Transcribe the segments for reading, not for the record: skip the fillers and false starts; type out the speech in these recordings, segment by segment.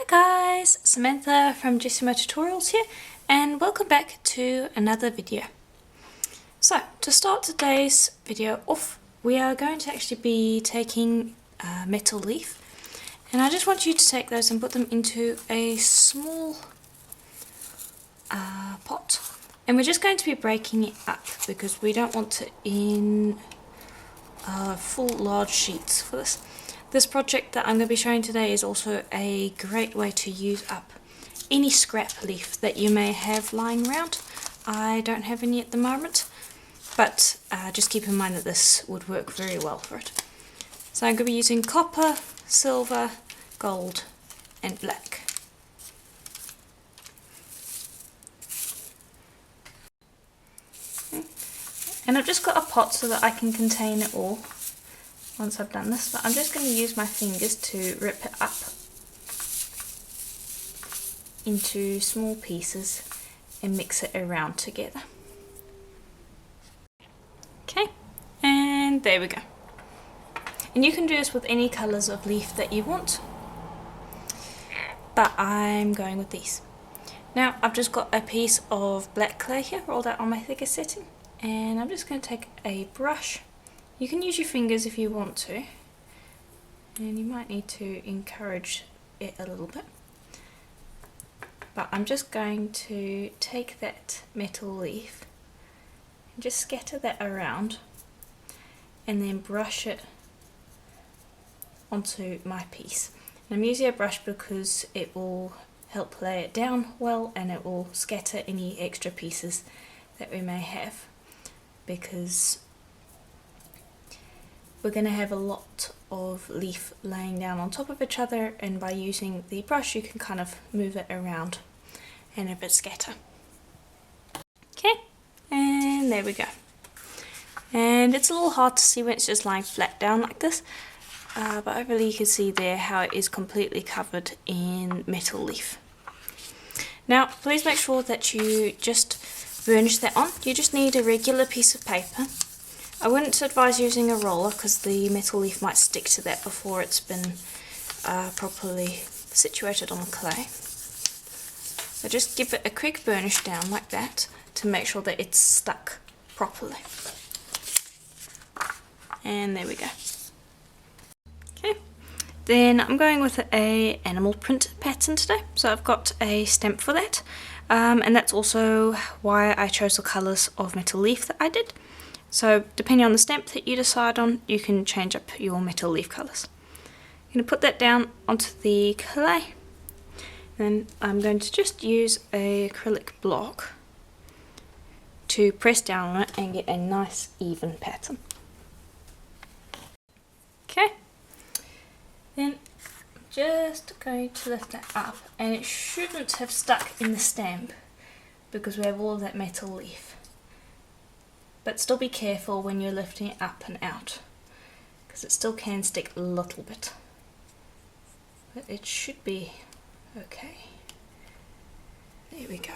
Hi guys, Samantha from Jessimo Tutorials here, and welcome back to another video. So, to start today's video off, we are going to actually be taking a metal leaf, and I just want you to take those and put them into a small pot. And we're just going to be breaking it up because we don't want it in full large sheets for this. This project that I'm going to be showing today is also a great way to use up any scrap leaf that you may have lying around. I don't have any at the moment, but just keep in mind that this would work very well for it. So I'm going to be using copper, silver, gold and black. And I've just got a pot so that I can contain it all once I've done this, but I'm just going to use my fingers to rip it up into small pieces and mix it around together. Okay, and there we go. And you can do this with any colours of leaf that you want, but I'm going with these. Now I've just got a piece of black clay here rolled out on my thickest setting, and I'm just going to take a brush. You can use your fingers if you want to, and you might need to encourage it a little bit. But I'm just going to take that metal leaf and just scatter that around and then brush it onto my piece. And I'm using a brush because it will help lay it down well, and it will scatter any extra pieces that we may have, because we're going to have a lot of leaf laying down on top of each other, and by using the brush you can kind of move it around and have it scatter. Okay, and there we go. And it's a little hard to see when it's just lying flat down like this, but hopefully you can see there how it is completely covered in metal leaf. Now please make sure that you just burnish that on. You just need a regular piece of paper. I wouldn't advise using a roller because the metal leaf might stick to that before it's been properly situated on the clay. So just give it a quick burnish down like that to make sure that it's stuck properly. And there we go. Okay, then I'm going with a animal print pattern today. So I've got a stamp for that, and that's also why I chose the colours of metal leaf that I did. So depending on the stamp that you decide on, you can change up your metal leaf colours. I'm going to put that down onto the clay, and I'm going to just use an acrylic block to press down on it and get a nice even pattern. Okay, then I'm just going to lift that up, and it shouldn't have stuck in the stamp because we have all of that metal leaf. But still be careful when you're lifting it up and out, because it still can stick a little bit. But it should be okay. There we go.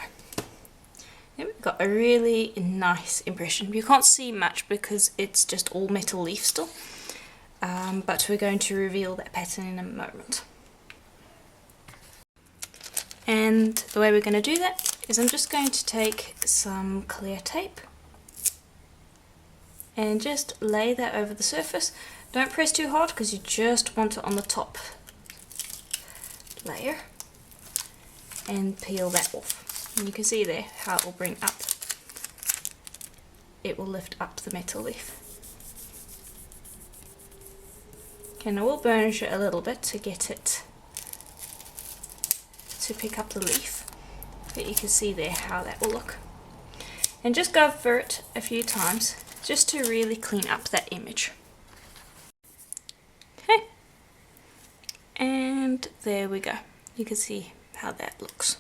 Then we've got a really nice impression. You can't see much because it's just all metal leaf still, but we're going to reveal that pattern in a moment. And the way we're going to do that is I'm just going to take some clear tape and just lay that over the surface. Don't press too hard because you just want it on the top layer, and peel that off. And you can see there how it will bring up, it will lift up the metal leaf. Okay, now we'll burnish it a little bit to get it to pick up the leaf, but you can see there how that will look. And just go over it a few times just to really clean up that image. Okay, and there we go. You can see how that looks.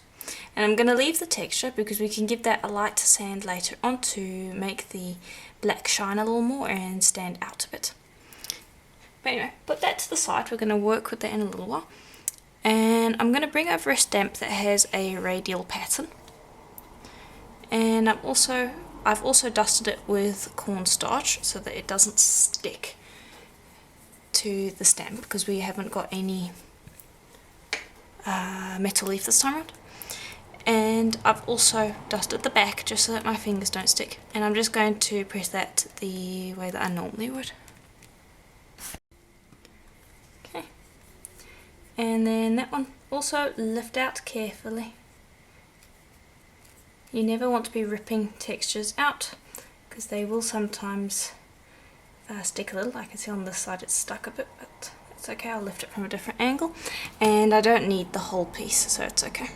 And I'm going to leave the texture because we can give that a light sand later on to make the black shine a little more and stand out a bit. But anyway, put that to the side. We're going to work with that in a little while. And I'm going to bring over a stamp that has a radial pattern. And I've also dusted it with cornstarch so that it doesn't stick to the stamp, because we haven't got any metal leaf this time around. And I've also dusted the back just so that my fingers don't stick, and I'm just going to press that the way that I normally would. Okay, and then that one also lift out carefully. You never want to be ripping textures out because they will sometimes stick a little. I can see on this side it's stuck a bit, but it's okay, I'll lift it from a different angle, and I don't need the whole piece, so it's okay.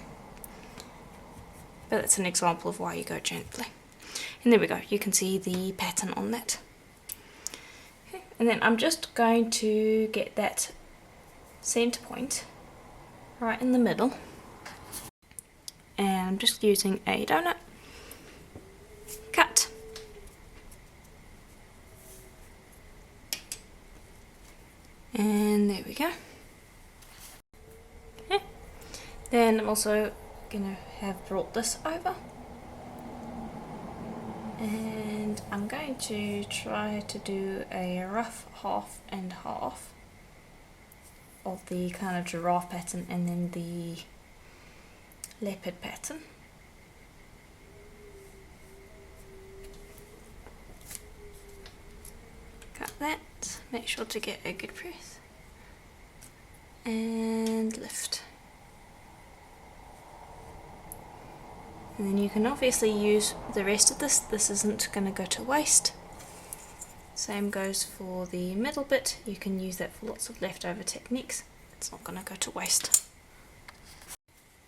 But that's an example of why you go gently. And there we go, you can see the pattern on that. Okay. And then I'm just going to get that center point right in the middle, and I'm just using a donut, cut, and there we go. Okay. Then I'm also gonna have brought this over, and I'm going to try to do a rough half and half of the kind of giraffe pattern and then the leopard pattern. Cut that, make sure to get a good press, and lift. And then you can obviously use the rest of this isn't going to go to waste. Same goes for the middle bit, you can use that for lots of leftover techniques, it's not going to go to waste.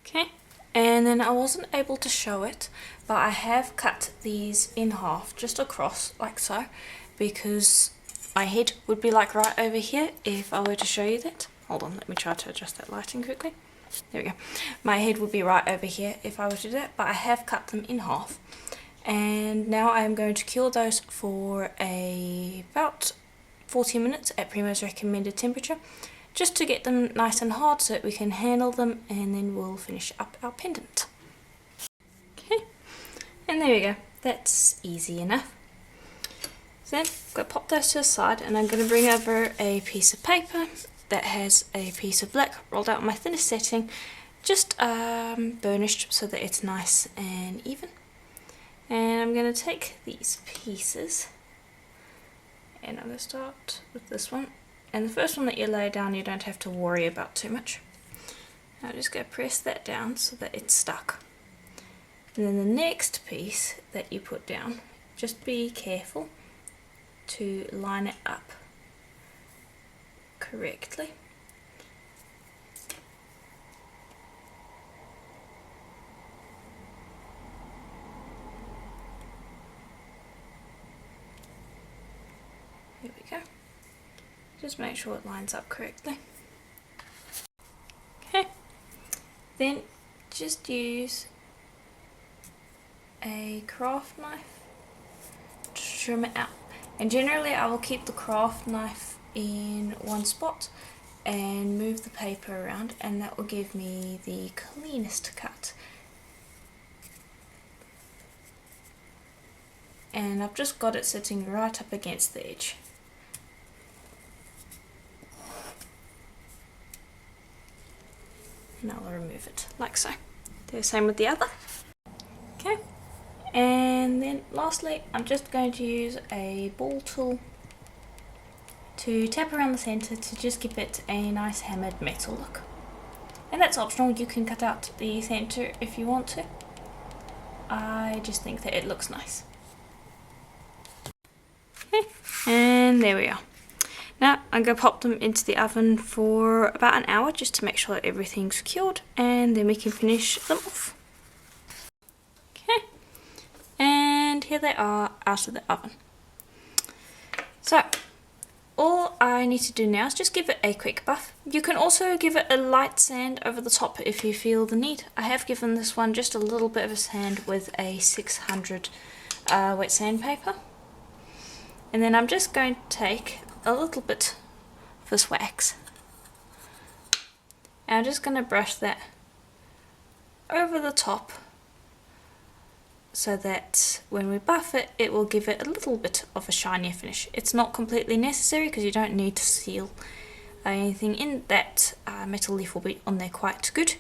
Okay, and then I wasn't able to show it, but I have cut these in half, just across like so, because my head would be like right over here if I were to show you that. Hold on, let me try to adjust that lighting quickly. There we go. My head would be right over here if I were to do that, but I have cut them in half. And now I am going to cure those for about 40 minutes at Primo's recommended temperature, just to get them nice and hard so that we can handle them, and then we'll finish up our pendant. Okay, and there we go. That's easy enough. So then I'm going to pop those to the side, and I'm going to bring over a piece of paper that has a piece of black rolled out on my thinnest setting, just burnished so that it's nice and even. And I'm going to take these pieces, and I'm going to start with this one. And the first one that you lay down you don't have to worry about too much. I'm just going to press that down so that it's stuck. And then the next piece that you put down, just be careful to line it up correctly. Here we go. Just make sure it lines up correctly. Okay, then just use a craft knife to trim it out. And generally I will keep the craft knife in one spot and move the paper around, and that will give me the cleanest cut. And I've just got it sitting right up against the edge. And I'll remove it like so. Do the same with the other. Okay, and then lastly I'm just going to use a ball tool to tap around the centre to just give it a nice hammered metal look. And that's optional, you can cut out the centre if you want to. I just think that it looks nice. Okay, and there we are. Now I'm going to pop them into the oven for about an hour just to make sure that everything's cured, and then we can finish them off. Okay, and here they are out of the oven. So all I need to do now is just give it a quick buff. You can also give it a light sand over the top if you feel the need. I have given this one just a little bit of a sand with a 600 wet sandpaper. And then I'm just going to take a little bit of this wax, and I'm just going to brush that over the top so that when we buff it, it will give it a little bit of a shinier finish. It's not completely necessary because you don't need to seal anything in, that metal leaf will be on there quite good.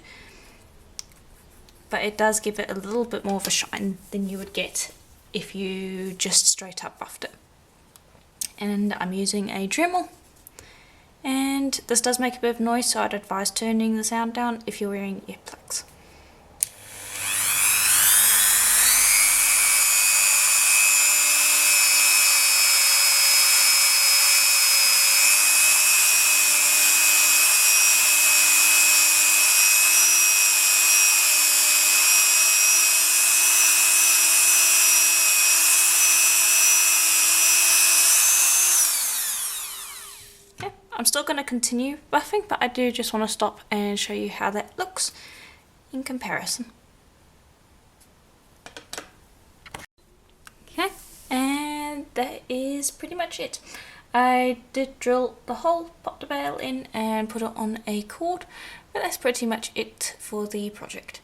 But it does give it a little bit more of a shine than you would get if you just straight up buffed it. And I'm using a Dremel, and this does make a bit of noise, so I'd advise turning the sound down if you're wearing earplugs. I'm still going to continue buffing, but I do just want to stop and show you how that looks in comparison. Okay, and that is pretty much it. I did drill the hole, pop the bale in and put it on a cord, but that's pretty much it for the project.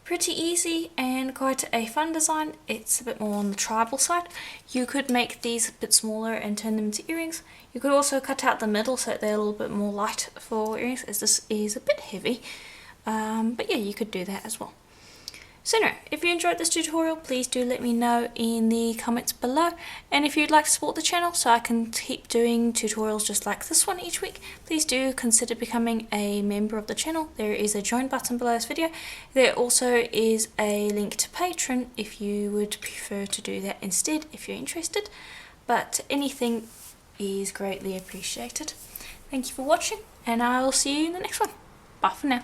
Pretty easy and quite a fun design. It's a bit more on the tribal side. You could make these a bit smaller and turn them into earrings. You could also cut out the middle so that they're a little bit more light for earrings, as this is a bit heavy. But yeah, you could do that as well. So anyway, if you enjoyed this tutorial, please do let me know in the comments below. And if you'd like to support the channel so I can keep doing tutorials just like this one each week, please do consider becoming a member of the channel. There is a join button below this video. There also is a link to Patreon if you would prefer to do that instead if you're interested. But anything is greatly appreciated. Thank you for watching, and I will see you in the next one. Bye for now.